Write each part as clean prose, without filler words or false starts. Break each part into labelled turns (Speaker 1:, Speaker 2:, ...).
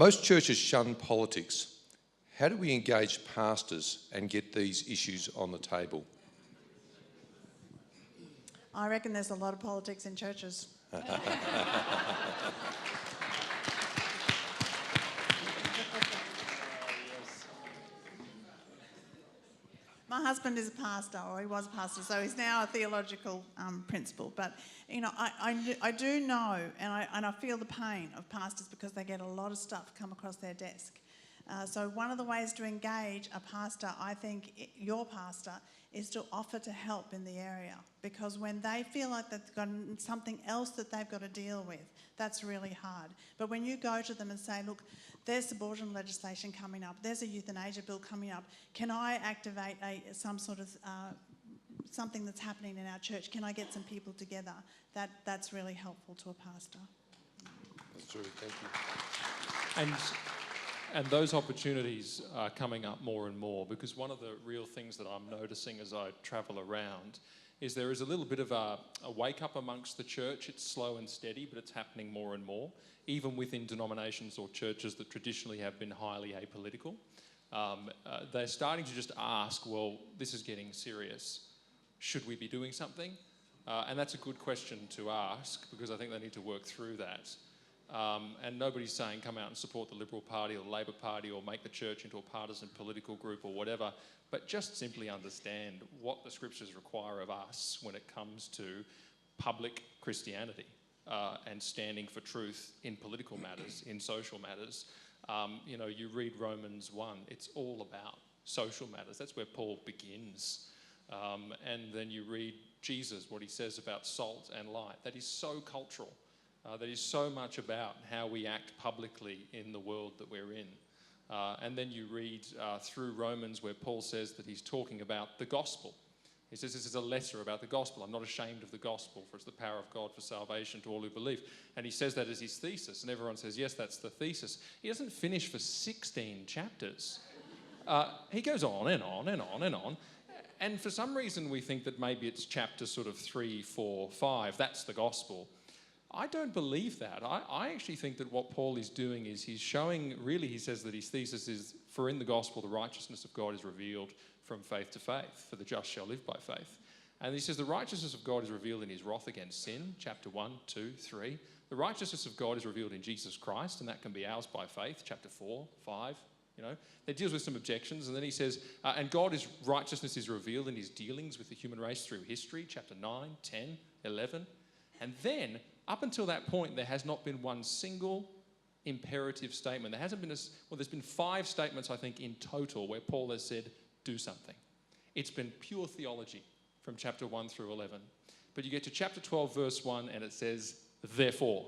Speaker 1: Most churches shun politics. How do we engage pastors and get these issues on the table?
Speaker 2: I reckon there's a lot of politics in churches. My husband is a pastor, or he was a pastor, so he's now a theological principal. But, you know, I do know, and I feel the pain of pastors because they get a lot of stuff come across their desk. So one of the ways to engage a pastor, I think your pastor, is to offer to help in the area. Because when they feel like they've got something else that they've got to deal with, that's really hard. But when you go to them and say, look, there's abortion legislation coming up, there's a euthanasia bill coming up, can I activate some sort of something that's happening in our church? Can I get some people together? That's really helpful to a pastor.
Speaker 1: That's true, thank you.
Speaker 3: And those opportunities are coming up more and more, because one of the real things that I'm noticing as I travel around is there is a little bit of a wake-up amongst the church. It's slow and steady, but it's happening more and more, even within denominations or churches that traditionally have been highly apolitical. They're starting to just ask, well, this is getting serious. Should we be doing something? And that's a good question to ask, because I think they need to work through that. And nobody's saying come out and support the Liberal Party or the Labor Party or make the church into a partisan political group or whatever, but just simply understand what the scriptures require of us when it comes to public Christianity and standing for truth in political matters, in social matters. You know, you read Romans 1, it's all about social matters. That's where Paul begins. And then you read Jesus, what he says about salt and light. That is so cultural. That is so much about how we act publicly in the world that we're in. And then you read through Romans where Paul says that he's talking about the gospel. He says this is a letter about the gospel. I'm not ashamed of the gospel, for it's the power of God for salvation to all who believe. And he says that as his thesis, and everyone says, yes, that's the thesis. He doesn't finish for 16 chapters. He goes on and on and on and on. And for some reason we think that maybe it's chapter sort of 3, 4, 5, that's the gospel. I don't believe that. I actually think that what Paul is doing is he's showing, really he says that his thesis is, for in the gospel the righteousness of God is revealed from faith to faith, for the just shall live by faith. And he says the righteousness of God is revealed in his wrath against sin, chapter 1, 2, 3. The righteousness of God is revealed in Jesus Christ, and that can be ours by faith, chapter 4, 5, you know. That deals with some objections, and then he says, and God's righteousness is revealed in his dealings with the human race through history, chapter 9, 10, 11. And then, up until that point, there has not been one single imperative statement. There hasn't been there's been 5 statements, I think, in total where Paul has said, do something. It's been pure theology from chapter 1 through 11. But you get to chapter 12, verse 1, and it says, therefore.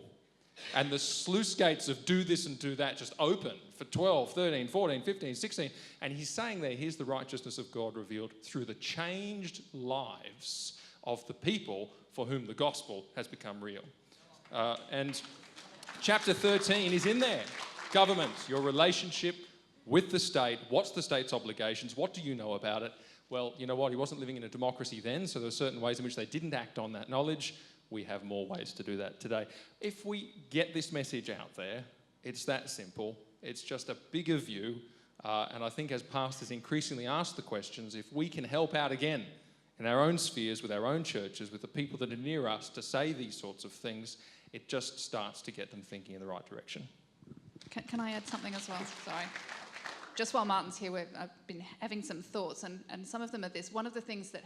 Speaker 3: And the sluice gates of do this and do that just open for 12, 13, 14, 15, 16. And he's saying there, here's the righteousness of God revealed through the changed lives of the people for whom the gospel has become real. And chapter 13 is in there. Government, your relationship with the state. What's the state's obligations? What do you know about it? Well, you know what? He wasn't living in a democracy then, so there were certain ways in which they didn't act on that knowledge. We have more ways to do that today. If we get this message out there, it's that simple. It's just a bigger view. And I think as pastors increasingly ask the questions, if we can help out again in our own spheres, with our own churches, with the people that are near us to say these sorts of things, it just starts to get them thinking in the right direction.
Speaker 4: Can I add something as well? Sorry. Just while Martin's here, I've been having some thoughts, and some of them are this. One of the things that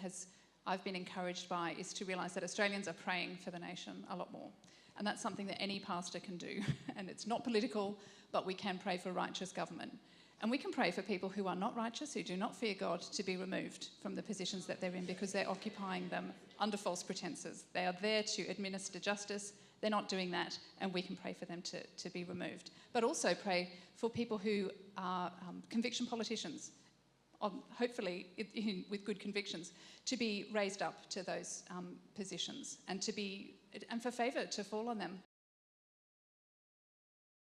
Speaker 4: I've been encouraged by is to realise that Australians are praying for the nation a lot more. And that's something that any pastor can do. And it's not political, but we can pray for righteous government. And we can pray for people who are not righteous, who do not fear God, to be removed from the positions that they're in because they're occupying them under false pretences. They are there to administer justice. They're not doing that, and we can pray for them to be removed. But also pray for people who are conviction politicians, hopefully with good convictions, to be raised up to those positions and for favour to fall on them.